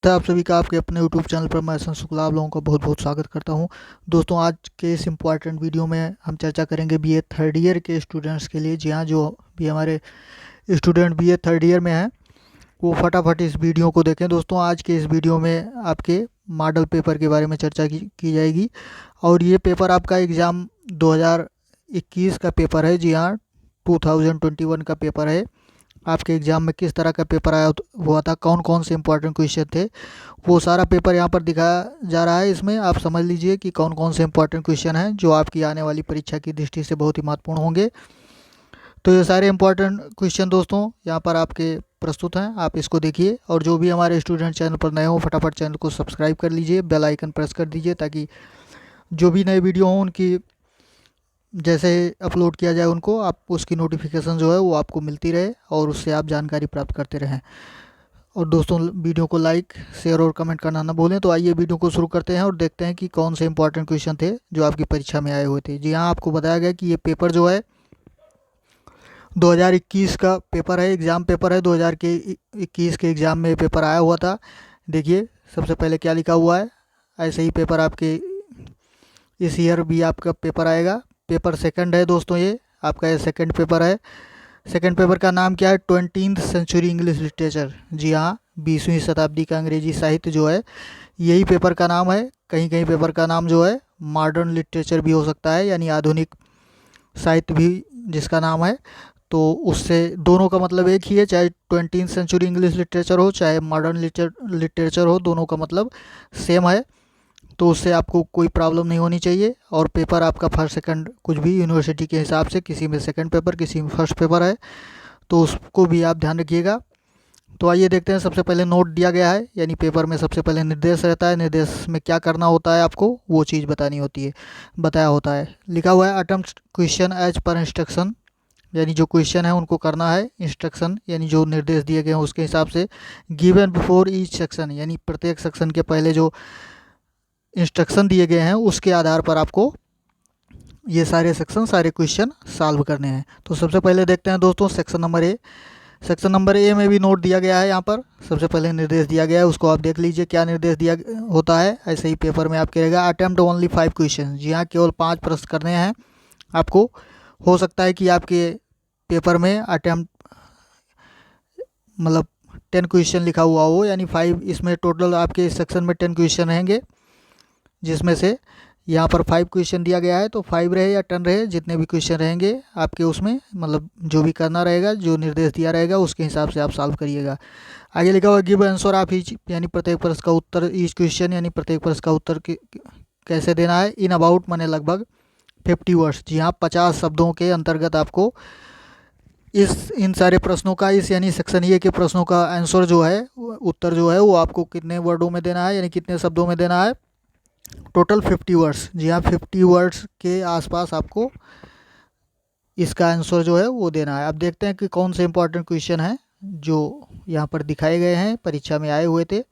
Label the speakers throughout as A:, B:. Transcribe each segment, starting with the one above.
A: तो आप सभी का आपके अपने यूट्यूब चैनल पर मैं एहसन शुक्ला आप लोगों का बहुत बहुत स्वागत करता हूं। दोस्तों, आज के इस इम्पॉर्टेंट वीडियो में हम चर्चा करेंगे बीए थर्ड ईयर के स्टूडेंट्स के लिए। जी हाँ, जो भी हमारे स्टूडेंट बीए थर्ड ईयर में हैं वो फटाफट इस वीडियो को देखें। दोस्तों, आज के इस वीडियो में आपके मॉडल पेपर के बारे में चर्चा की जाएगी और ये पेपर आपका एग्ज़ाम 2021 का पेपर है। जी हाँ, 2021 का पेपर है। आपके एग्ज़ाम में किस तरह का पेपर आया हुआ था, कौन कौन से इंपॉर्टेंट क्वेश्चन थे, वो सारा पेपर यहाँ पर दिखाया जा रहा है। इसमें आप समझ लीजिए कि कौन कौन से इंपॉर्टेंट क्वेश्चन हैं जो आपकी आने वाली परीक्षा की दृष्टि से बहुत ही महत्वपूर्ण होंगे। तो ये सारे इंपॉर्टेंट क्वेश्चन दोस्तों यहाँ पर आपके प्रस्तुत हैं, आप इसको देखिए। और जो भी हमारे स्टूडेंट चैनल पर नए हों, फटाफट चैनल को सब्सक्राइब कर लीजिए, बेल आइकन प्रेस कर दीजिए ताकि जो भी नए वीडियो हों उनकी जैसे अपलोड किया जाए उनको आप उसकी नोटिफिकेशन जो है वो आपको मिलती रहे और उससे आप जानकारी प्राप्त करते रहें। और दोस्तों, वीडियो को लाइक शेयर और कमेंट करना ना भूलें। तो आइए वीडियो को शुरू करते हैं और देखते हैं कि कौन से इंपॉर्टेंट क्वेश्चन थे जो आपकी परीक्षा में आए हुए थे। जी हाँ, आपको बताया गया कि ये पेपर जो है 2021 का पेपर है, एग्ज़ाम पेपर है। 2021 के एग्ज़ाम में ये पेपर आया हुआ था। देखिए सबसे पहले क्या लिखा हुआ है। ऐसे ही पेपर आपके इस ईयर भी आपका पेपर आएगा। पेपर सेकंड है दोस्तों, ये आपका ये सेकंड पेपर है। सेकंड पेपर का नाम क्या है? 20th century English literature. जी हाँ, 20वीं शताब्दी का अंग्रेजी साहित्य जो है यही पेपर का नाम है। कहीं कहीं पेपर का नाम जो है मॉडर्न लिटरेचर भी हो सकता है, यानी आधुनिक साहित्य भी जिसका नाम है। तो उससे दोनों का मतलब एक ही है, चाहे 20th सेंचुरी इंग्लिश लिटरेचर हो चाहे मॉडर्न लिटरेचर हो, दोनों का मतलब सेम है। तो उससे आपको कोई प्रॉब्लम नहीं होनी चाहिए। और पेपर आपका फर्स्ट सेकंड कुछ भी यूनिवर्सिटी के हिसाब से, किसी में सेकंड पेपर किसी में फर्स्ट पेपर है, तो उसको भी आप ध्यान रखिएगा। तो आइए देखते हैं। सबसे पहले नोट दिया गया है, यानी पेपर में सबसे पहले निर्देश रहता है। निर्देश में क्या करना होता है, आपको वो चीज़ बतानी होती है, बताया होता है। लिखा हुआ है attempt question as per instruction, यानी जो क्वेश्चन है उनको करना है इंस्ट्रक्शन, यानी जो निर्देश दिए गए हैं उसके हिसाब से। गिवन बिफोर ईच सेक्शन, यानी प्रत्येक सेक्शन के पहले जो इंस्ट्रक्शन दिए गए हैं उसके आधार पर आपको ये सारे सेक्शन सारे क्वेश्चन सॉल्व करने हैं। तो सबसे पहले देखते हैं दोस्तों section number A. Section number A में भी नोट दिया गया है। यहाँ पर सबसे पहले निर्देश दिया गया है, उसको आप देख लीजिए क्या निर्देश दिया होता है। ऐसे ही पेपर में आपके रहेगा अटेम्प्ट ओनली 5 क्वेश्चन। जी हाँ, केवल 5 प्रश्न करने हैं आपको। हो सकता है कि आपके पेपर में अटेम्प्ट मतलब 10 क्वेश्चन लिखा हुआ हो, यानी 5। इसमें टोटल आपके इस सेक्शन में 10 क्वेश्चन रहेंगे, जिसमें से यहाँ पर 5 क्वेश्चन दिया गया है। तो 5 रहे या 10 रहे, जितने भी क्वेश्चन रहेंगे आपके उसमें मतलब जो भी करना रहेगा, जो निर्देश दिया रहेगा उसके हिसाब से आप सॉल्व करिएगा। आगे लिखा हुआ गिव आंसर ऑफ ईच, यानी प्रत्येक प्रश्न का उत्तर, ईच क्वेश्चन यानी प्रत्येक प्रश्न का उत्तर कैसे देना है। इन अबाउट माने लगभग 50 वर्ड्स। जी हाँ, 50 शब्दों के अंतर्गत आपको इन सारे प्रश्नों का, इस यानी सेक्शन ए के प्रश्नों का आंसर जो है, उत्तर जो है वो आपको कितने वर्डों में देना है, यानी कितने शब्दों में देना है। Total 50 words. जी हाँ, 50 वर्ड्स के आसपास आपको इसका आंसर जो है वो देना है। अब देखते हैं कि कौन से इंपॉर्टेंट क्वेश्चन हैं जो यहाँ पर दिखाए गए हैं, परीक्षा में आए हुए थे।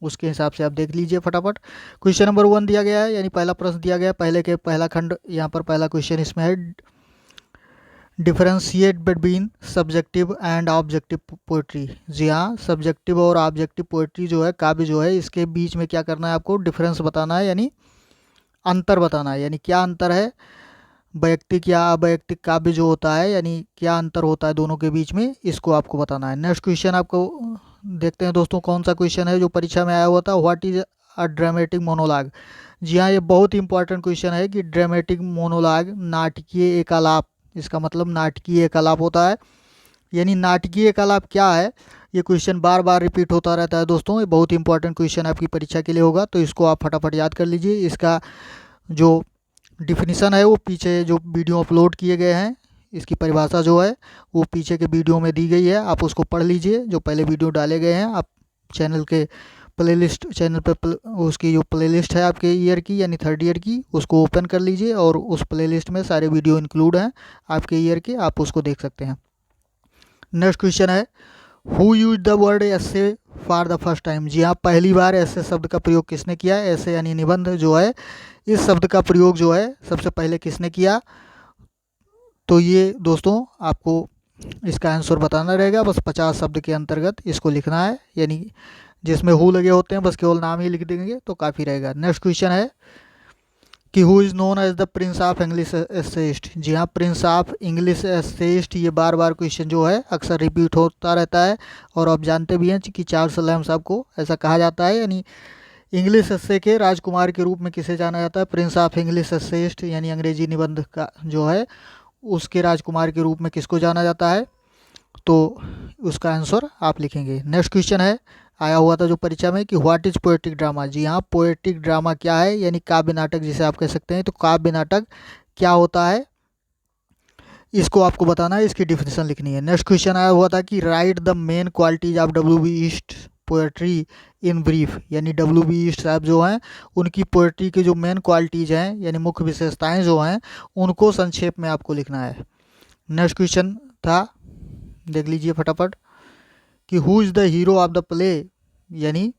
A: उसके हिसाब से आप देख लीजिए फटाफट। क्वेश्चन नंबर 1 दिया गया है, यानी पहला प्रश्न दिया गया है, पहले के पहला खंड। यहाँ पर पहला क्वेश्चन इसमें है differentiate between subjective and objective poetry. जी हाँ, सब्जेक्टिव और ऑब्जेक्टिव पोइट्री जो है, काव्य जो है, इसके बीच में क्या करना है, आपको डिफरेंस बताना है, यानी अंतर बताना है। यानी क्या अंतर है वैयक्तिक या अवैयक्तिक काव्य जो होता है, यानी क्या अंतर होता है दोनों के बीच में, इसको आपको बताना है। नेक्स्ट क्वेश्चन आपको देखते हैं दोस्तों कौन सा क्वेश्चन है जो परीक्षा में आया हुआ था। What is a dramatic monologue. जी हाँ, ये बहुत इंपॉर्टेंट क्वेश्चन है कि ड्रामेटिक मोनोलॉग नाटकीय एकालाप, इसका मतलब नाटकीय एकालाप होता है। यानी नाटकीय एकालाप क्या है, ये क्वेश्चन बार बार रिपीट होता रहता है दोस्तों। ये बहुत इंपॉर्टेंट क्वेश्चन आपकी परीक्षा के लिए होगा, तो इसको आप फटाफट याद कर लीजिए। इसका जो डिफिनीसन है वो पीछे जो वीडियो अपलोड किए गए हैं, इसकी परिभाषा जो है वो पीछे के वीडियो में दी गई है, आप उसको पढ़ लीजिए। जो पहले वीडियो डाले गए हैं, आप चैनल के प्लेलिस्ट, चैनल पे उसकी जो प्लेलिस्ट है आपके ईयर की यानी थर्ड ईयर की, उसको ओपन कर लीजिए और उस प्लेलिस्ट में सारे वीडियो इंक्लूड हैं आपके ईयर के, आप उसको देख सकते हैं। नेक्स्ट क्वेश्चन है who use the word essay for the first time. जी हाँ, पहली बार ऐसे शब्द का प्रयोग किसने किया है। ऐसे यानी निबंध जो है, इस शब्द का प्रयोग जो है सबसे पहले किसने किया। तो ये दोस्तों आपको इसका आंसर बताना रहेगा। बस 50 शब्द के अंतर्गत इसको लिखना है, यानी जिसमें हु लगे होते हैं बस केवल नाम ही लिख देंगे तो काफ़ी रहेगा। नेक्स्ट क्वेश्चन है कि who is known as the prince of English essayist. जी हाँ, प्रिंस ऑफ इंग्लिश एसेइस्ट, ये बार बार क्वेश्चन जो है अक्सर रिपीट होता रहता है और आप जानते भी हैं कि चार्ल्स लैम्ब साहब को ऐसा कहा जाता है। यानी इंग्लिश एस्से के राजकुमार के रूप में किसे जाना जाता है? प्रिंस ऑफ इंग्लिश एसेइस्ट, यानी अंग्रेजी निबंध का जो है उसके राजकुमार के रूप में किसको जाना जाता है? तो उसका आंसर आप लिखेंगे। नेक्स्ट क्वेश्चन है, आया हुआ था जो परीक्षा में, कि व्हाट इज पोएटिक ड्रामा। जी हाँ, पोएटिक ड्रामा क्या है? यानी काव्य नाटक जिसे आप कह सकते हैं। तो काव्य नाटक क्या होता है इसको आपको बताना है, इसकी डिफिनेशन लिखनी है। नेक्स्ट क्वेश्चन आया हुआ था कि right the main qualities of W.B. East poetry in brief. यानी W.B. ईस्ट साहब जो हैं उनकी पोएट्री के जो मेन क्वालिटीज हैं यानी मुख्य विशेषताएं जो हैं उनको संक्षेप में आपको लिखना है। नेक्स्ट क्वेश्चन था, देख लीजिए फटाफट, कि who is the hero of the play. यानी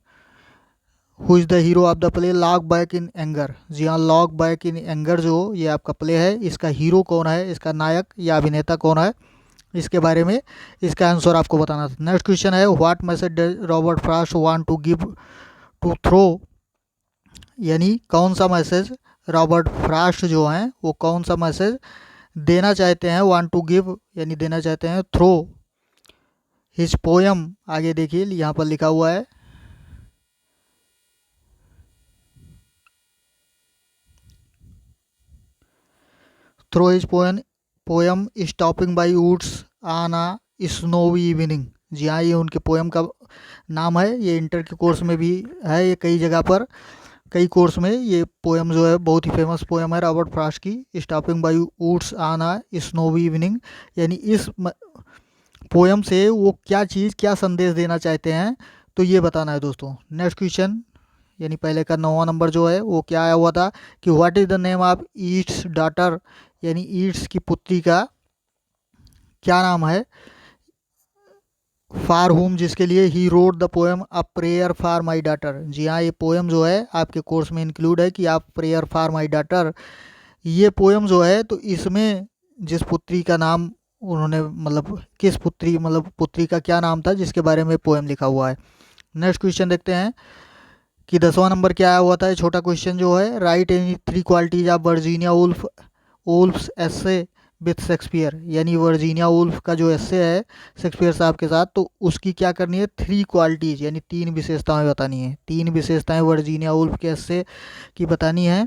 A: who is the hero of the play look back in anger. जी हाँ, लॉक बैक इन एंगर जो ये आपका प्ले है, इसका हीरो कौन है, इसका नायक या अभिनेता कौन है, इसके बारे में इसका आंसर आपको बताना था। नेक्स्ट क्वेश्चन है, what message does Robert Frost want to give to throw. यानी कौन सा मैसेज रॉबर्ट फ्रॉस्ट जो हैं वो कौन सा मैसेज देना चाहते हैं, वांट टू गिव यानी देना चाहते हैं, थ्रो हिज पोयम। आगे देखिए यहाँ पर लिखा हुआ है, through his poem stopping by woods on a snowy evening. जी हाँ, ये उनके पोयम का नाम है। ये इंटर के कोर्स में भी है, ये कई जगह पर कई कोर्स में ये पोयम जो है बहुत ही फेमस पोयम है रॉबर्ट फ्रॉस्ट की, stopping by woods on a snowy evening. यानी इस पोयम से वो क्या चीज़ क्या संदेश देना चाहते हैं तो ये बताना है दोस्तों। नेक्स्ट क्वेश्चन यानी पहले का 9वां नंबर जो है वो क्या आया हुआ था, कि what is the name of Yeats daughter. यानी ईट्स की पुत्री का क्या नाम है, फॉर होम जिसके लिए ही wrote the poem a prayer for my daughter. जी हाँ, ये पोएम जो है आपके कोर्स में इंक्लूड है कि आप प्रेयर फॉर माई डॉटर, ये पोएम जो है तो इसमें जिस पुत्री का नाम उन्होंने मतलब किस पुत्री मतलब पुत्री का क्या नाम था जिसके बारे में पोएम लिखा हुआ है। नेक्स्ट क्वेश्चन देखते हैं कि 10वां नंबर क्या आया हुआ था, ये छोटा क्वेश्चन जो है, right any 3 qualities of Virginia Woolf essay with Shakespeare. यानी वर्जीनिया वुल्फ का जो एसे है शेक्सपियर साहब के साथ, तो उसकी क्या करनी है, 3 क्वालिटीज यानी 3 विशेषताएं बतानी है। 3 विशेषताएं वर्जीनिया वुल्फ के एसे की बतानी है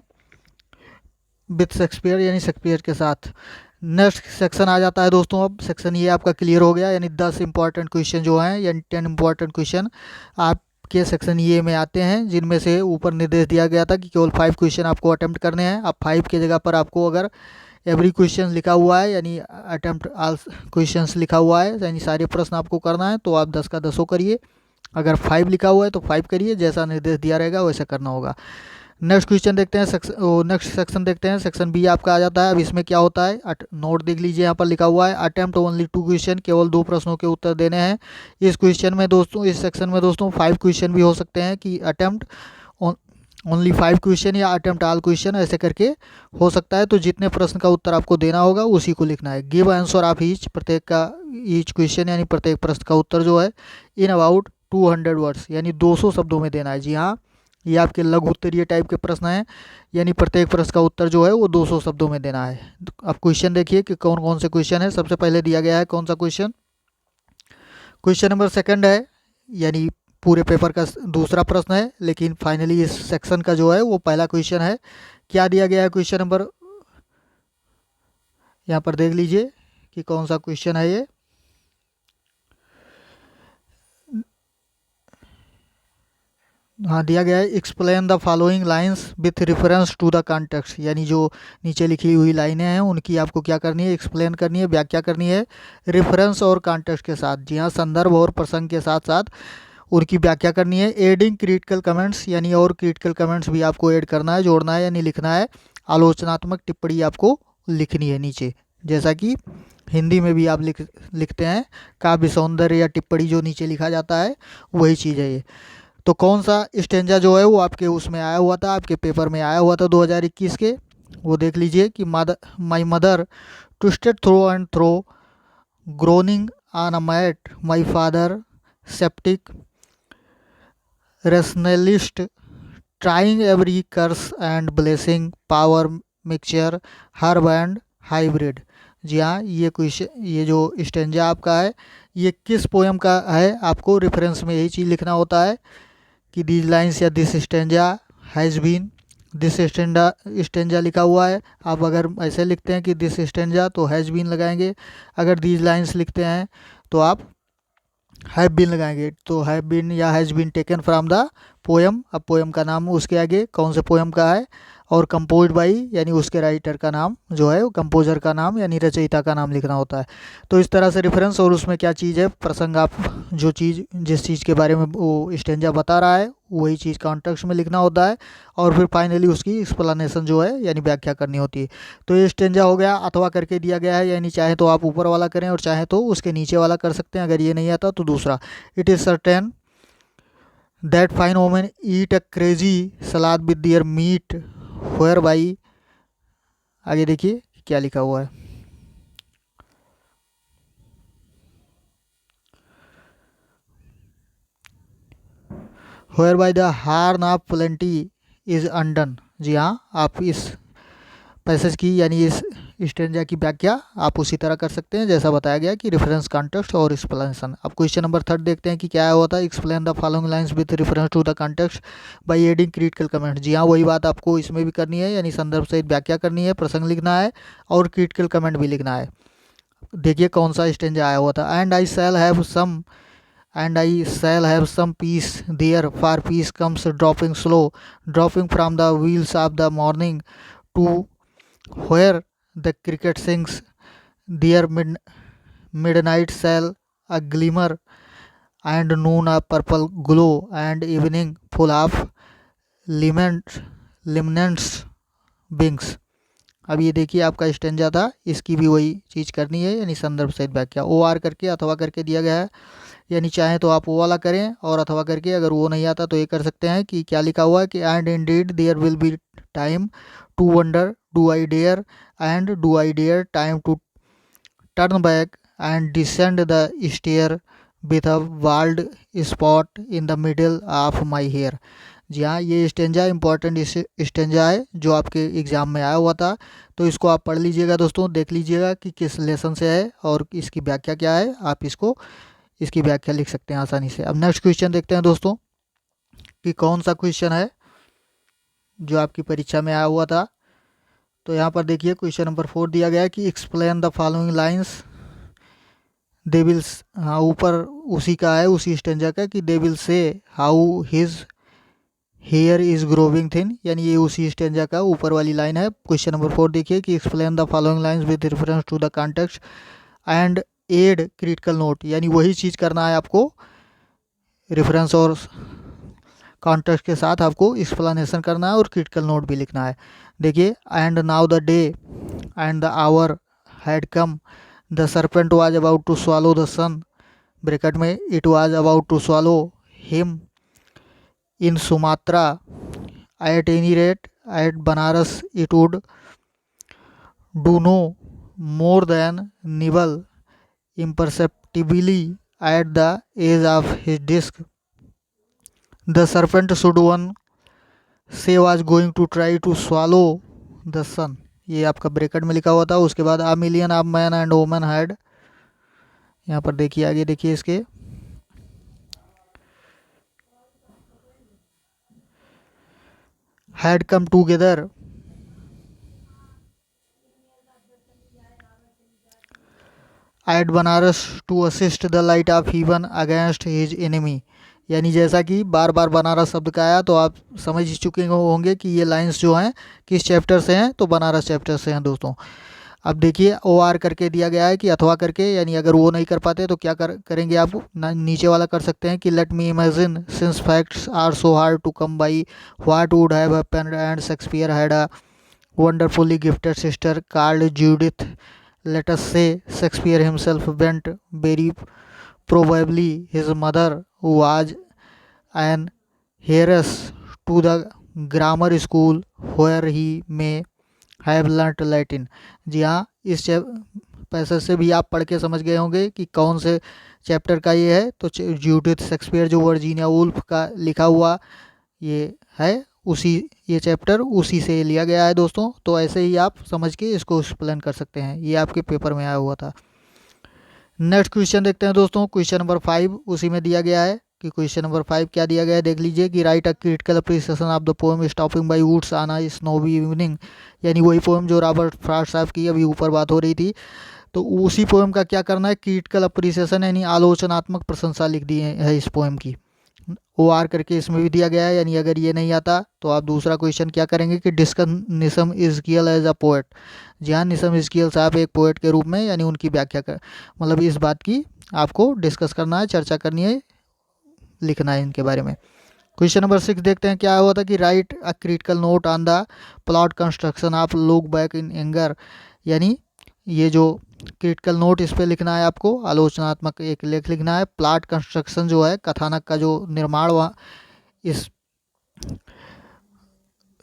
A: विथ शेक्सपियर यानी शेक्सपियर के साथ। नेक्स्ट सेक्शन आ जाता है दोस्तों, अब सेक्शन ये आपका क्लियर हो गया। यानी 10 इंपॉर्टेंट क्वेश्चन जो हैं यानी 10 इंपॉर्टेंट क्वेश्चन आपके सेक्शन ये में आते हैं, जिनमें से ऊपर निर्देश दिया गया था कि केवल 5 क्वेश्चन आपको अटेम्प्ट करने हैं। अब 5 की जगह पर आपको अगर एवरी क्वेश्चन लिखा हुआ है यानी अटेम्प्ट ऑल क्वेश्चंस लिखा हुआ है यानी सारे प्रश्न आपको करना है, तो आप 10 का 10 करिए। अगर 5 लिखा हुआ है तो 5 करिए, जैसा निर्देश दिया रहेगा वैसा करना होगा। नेक्स्ट क्वेश्चन देखते हैं, नेक्स्ट सेक्शन देखते हैं, सेक्शन बी आपका आ जाता है। अब इसमें क्या होता है, नोट देख लीजिए, यहाँ पर लिखा हुआ है अटेम्प्ट ओनली 2 क्वेश्चन, केवल 2 प्रश्नों के उत्तर देने हैं। इस क्वेश्चन में दोस्तों, इस सेक्शन में दोस्तों 5 क्वेश्चन भी हो सकते हैं कि अटेम्प्ट ओनली 5 क्वेश्चन या अटेम्प्ट ऑल क्वेश्चन ऐसे करके हो सकता है। तो जितने प्रश्न का उत्तर आपको देना होगा उसी को लिखना है। गिव आंसर ऑफ ईच, प्रत्येक का ईच क्वेश्चन यानी प्रत्येक प्रश्न का उत्तर जो है इन अबाउट 200 वर्ड्स यानी 200 शब्दों में देना है। जी हाँ, ये आपके लघु उत्तरीय टाइप के प्रश्न हैं, यानी प्रत्येक प्रश्न का उत्तर जो है वो 200 शब्दों में देना है। अब क्वेश्चन देखिए कि कौन कौन से क्वेश्चन है। सबसे पहले दिया गया है कौन सा क्वेश्चन, क्वेश्चन नंबर 2 है, यानी पूरे पेपर का दूसरा प्रश्न है, लेकिन फाइनली इस सेक्शन का जो है वो पहला क्वेश्चन है। क्या दिया गया है क्वेश्चन नंबर, यहाँ पर देख लीजिए कि कौन सा क्वेश्चन है ये। हाँ, दिया गया है explain the following lines with reference to the context. यानी जो नीचे लिखी हुई लाइनें हैं उनकी आपको क्या करनी है, एक्सप्लेन करनी है, व्याख्या करनी है रेफरेंस और कॉन्टेक्स्ट के साथ। जी हाँ, संदर्भ और प्रसंग के साथ साथ उनकी व्याख्या करनी है। एडिंग क्रिटिकल कमेंट्स यानी और क्रिटिकल कमेंट्स भी आपको ऐड करना है, जोड़ना है यानी लिखना है। आलोचनात्मक टिप्पणी आपको लिखनी है नीचे, जैसा कि हिंदी में भी आप लिखते हैं काव्य सौंदर्य या टिप्पणी जो नीचे लिखा जाता है वही चीज़ है ये। तो कौन सा स्टेंजा जो है वो आपके उसमें आया हुआ था, आपके पेपर में आया हुआ था 2021 के, वो देख लीजिए कि my mother twisted through and through groaning on a mat, my father sceptic rationalist, trying every curse and blessing, power mixture, herb and hybrid। जी हाँ, ये जो स्टेंजा आपका है, ये किस पोयम का है, आपको रेफरेंस में यही चीज़ लिखना होता है कि दीज लाइन्स या this stanza has been, this stanza लिखा हुआ है। आप अगर ऐसे लिखते हैं कि दिस स्टेंजा तो हैज़ बीन लगाएंगे, अगर दीज लाइन्स लिखते हैं तो आप हैव बीन लगाएंगे। तो हैव बीन या has been taken from the poem. अब पोएम का नाम उसके आगे कौन से पोएम का है और कंपोज्ड बाई यानी उसके राइटर का नाम जो है, वो कंपोजर का नाम यानी रचयिता का नाम लिखना होता है। तो इस तरह से रेफरेंस और उसमें क्या चीज़ है, प्रसंग, आप जो चीज़ जिस चीज़ के बारे में वो स्टेंजा बता रहा है वही चीज़ कॉन्टेक्स्ट में लिखना होता है और फिर फाइनली उसकी एक्सप्लेनेशन जो है यानी व्याख्या करनी होती है। तो ये स्टेंजा हो गया, अथवा करके दिया गया है, यानी चाहे तो आप ऊपर वाला करें और चाहे तो उसके नीचे वाला कर सकते हैं। अगर ये नहीं आता तो दूसरा। It is certain that fine women eat a crazy salad with their meat whereby. आगे देखिए क्या लिखा हुआ है। Whereby the horn of plenty is undone. जी हाँ, आप इस पैसेज की यानी इस स्टेंजा की व्याख्या आप उसी तरह कर सकते हैं जैसा बताया गया कि रेफरेंस, कॉन्टेक्स्ट और एक्सप्लेनेशन। अब क्वेश्चन नंबर 3 देखते हैं कि क्या होता है। Explain the following lines with reference to the context by adding critical comment. जी हाँ, वही बात आपको इसमें भी करनी है, यानी संदर्भ सहित व्याख्या करनी है, प्रसंग लिखना है और क्रिटिकल कमेंट भी लिखना है। देखिए कौन सा स्टेंजा आया हुआ था। And I shall have some peace there for peace comes dropping slow, dropping from the wheels of the morning to where the cricket sings their midnight shall a glimmer and noon a purple glow and evening full of liminants wings। अब ये देखिए आपका stanza था, इसकी भी वही चीज़ करनी है, यानी संदर्भ सहित व्याख्या। ओ आर करके अथवा करके दिया गया है, यानी चाहे तो आप वो वाला करें और अथवा करके, अगर वो नहीं आता तो ये कर सकते हैं कि क्या लिखा हुआ है कि and indeed there will be time to wonder do I dare and do I dare time to turn back and descend the stair with a bald spot in the middle of my hair. जी हाँ, ये stanza important stanza है जो आपके exam में आया हुआ था। तो इसको आप पढ़ लीजिएगा दोस्तों, देख लीजिएगा कि किस लेसन से है और इसकी व्याख्या क्या है। आप इसकी व्याख्या लिख सकते हैं आसानी से। अब नेक्स्ट क्वेश्चन देखते हैं दोस्तों कि कौन सा क्वेश्चन है जो आपकी परीक्षा में आया हुआ था। तो यहाँ पर देखिए क्वेश्चन नंबर 4 दिया गया है कि explain the following lines they will, हाँ ऊपर उसी का है, उसी स्टेंजा का, कि they will say how his here is growing thin, यानी ये उसी स्टेंजा का ऊपर वाली लाइन है। क्वेश्चन नंबर 4 देखिए कि explain the following lines with reference to the context and add critical note, यानी वही चीज़ करना है आपको, रेफरेंस और कॉन्टेक्स्ट के साथ आपको एक्सप्लेनेशन करना है और क्रिटिकल नोट भी लिखना है। देखिए and now the day and the hour had come, the serpent was about to swallow the sun, bracket में it was about to swallow him in Sumatra, at any rate at Banaras it would do no more than nibble imperceptibly at the edge of his disc, the serpent should one say was going to try to swallow the sun। ये आपका bracket में लिखा हुआ था। उसके बाद a million of men and women had, यहाँ पर देखिए आगे देखिए इसके had come together at Banaras to assist the light of heaven against his enemy। यानी जैसा कि बार बार बनारस शब्द का आया तो आप समझ ही चुके होंगे कि ये लाइंस जो हैं किस चैप्टर से हैं, तो बनारस चैप्टर से हैं दोस्तों। अब देखिए ओ आर करके दिया गया है कि अथवा करके, यानी अगर वो नहीं कर पाते तो क्या करेंगे आप, नीचे वाला कर सकते हैं कि let me imagine since facts are so hard to come by what would have happened and Shakespeare had a wonderfully gifted sister called Judith, let us say Shakespeare himself went, very probably his mother was an heiress to the grammar school where he may have learnt Latin। जी हाँ, इस passage से भी आप पढ़ के समझ गए होंगे कि कौन से चैप्टर का ये है। तो जूडिथ शेक्सपियर जो वर्जीनिया वुल्फ का लिखा हुआ ये है, उसी ये चैप्टर उसी से लिया गया है दोस्तों। तो ऐसे ही आप समझ के इसको एक्सप्लेन कर सकते हैं, ये आपके पेपर में आया हुआ था। नेक्स्ट क्वेश्चन देखते हैं दोस्तों, क्वेश्चन नंबर 5 उसी में दिया गया है कि क्वेश्चन नंबर 5 क्या दिया गया है, देख लीजिए कि write a critical appreciation of the poem stopping by woods on a snowy evening, यानी वही पोएम जो रॉबर्ट फ्रॉस्ट साहब की अभी ऊपर बात हो रही थी। तो उसी पोएम का क्या करना है, क्रिटिकल अप्रिसिएशन यानी आलोचनात्मक प्रशंसा लिख दी है इस पोएम की। OR करके इसमें भी दिया गया है, यानी अगर ये नहीं आता तो आप दूसरा क्वेश्चन क्या करेंगे कि डिस्कस निसम इज़कियल एज अ पोएट। जी हाँ, निसम इज़कियल साहब एक पोएट के रूप में, यानी उनकी व्याख्या कर, मतलब इस बात की आपको डिस्कस करना है, चर्चा करनी है, लिखना है इनके बारे में। क्वेश्चन नंबर 6 देखते हैं क्या हुआ था कि write a critical note on the plot construction of look back in anger, यानी ये जो क्रिटिकल नोट इस पे लिखना है आपको, आलोचनात्मक एक लेख लिखना है। प्लॉट कंस्ट्रक्शन जो है, कथानक का जो निर्माण वहाँ इस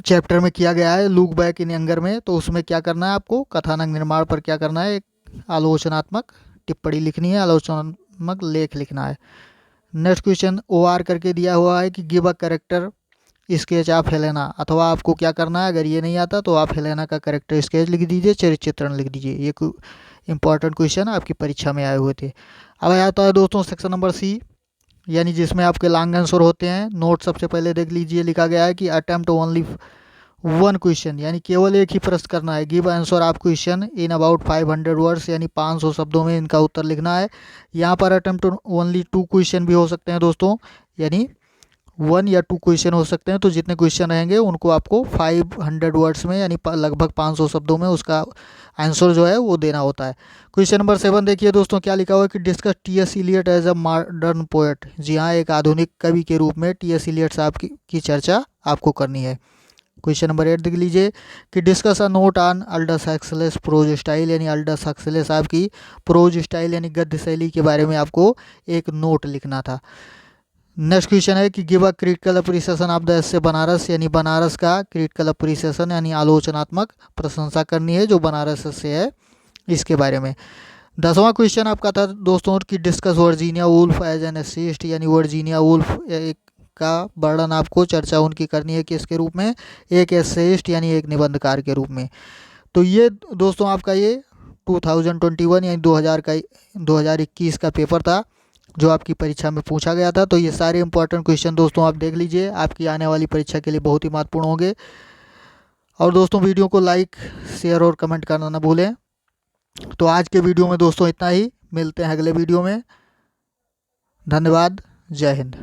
A: चैप्टर में किया गया है लुक बैक इन एंगर में, तो उसमें क्या करना है आपको, कथानक निर्माण पर क्या करना है, एक आलोचनात्मक टिप्पणी लिखनी है, आलोचनात्मक लेख लिखना है। नेक्स्ट क्वेश्चन OR करके दिया हुआ है कि give a character sketch of Helena, अथवा आपको क्या करना है, अगर ये नहीं आता तो आप हेलेना का कैरेक्टर स्केच लिख दीजिए, चरित्र चित्रण लिख दीजिए। ये इंपॉर्टेंट क्वेश्चन आपकी परीक्षा में आए हुए थे। अब आता है दोस्तों सेक्शन नंबर C, यानी जिसमें आपके लॉन्ग आंसर होते हैं। नोट सबसे पहले देख लीजिए, लिखा गया है कि अटेम्प्ट ओनली वन क्वेश्चन, यानी केवल एक ही प्रश्न करना है। Give answer of question in about 500 words, यानी 500 शब्दों में इनका उत्तर लिखना है। यहाँ पर अटेम्प्ट ओनली 2 क्वेश्चन भी हो सकते हैं दोस्तों, यानी 1 या 2 क्वेश्चन हो सकते हैं। तो जितने क्वेश्चन रहेंगे उनको आपको 500 वर्ड्स में, यानी लगभग 500 शब्दों में उसका आंसर जो है वो देना होता है। क्वेश्चन नंबर 7 देखिए दोस्तों, क्या लिखा हुआ है कि discuss T.S. Eliot as a modern poet. जी हाँ, एक आधुनिक कवि के रूप में T.S. इलियट साहब की चर्चा आपको करनी है। क्वेश्चन नंबर 8 देख लीजिए कि discuss a note on Aldous Huxley's prose style, यानी अल्डस हक्सले साहब की प्रोज स्टाइल यानी गद्य शैली के बारे में आपको एक नोट लिखना था। नेक्स्ट क्वेश्चन है कि give a critical appreciation of the essay Banaras, यानी बनारस का क्रिटिकल अप्रिसिएशन यानी आलोचनात्मक प्रशंसा करनी है जो बनारस एस्से है इसके बारे में। 10वां क्वेश्चन आपका था दोस्तों कि discuss Virginia Woolf as an essayist, यानी वर्जीनिया वुल्फ का वर्णन आपको, चर्चा उनकी करनी है किसके रूप में, एक एसेइस्ट यानी एक निबंधकार के रूप में। तो ये दोस्तों आपका ये 2021 यानी 2021 का पेपर था जो आपकी परीक्षा में पूछा गया था। तो ये सारे इंपॉर्टेंट क्वेश्चन दोस्तों आप देख लीजिए, आपकी आने वाली परीक्षा के लिए बहुत ही महत्वपूर्ण होंगे। और दोस्तों वीडियो को लाइक, शेयर और कमेंट करना ना भूलें। तो आज के वीडियो में दोस्तों इतना ही, मिलते हैं अगले वीडियो में। धन्यवाद, जय हिंद।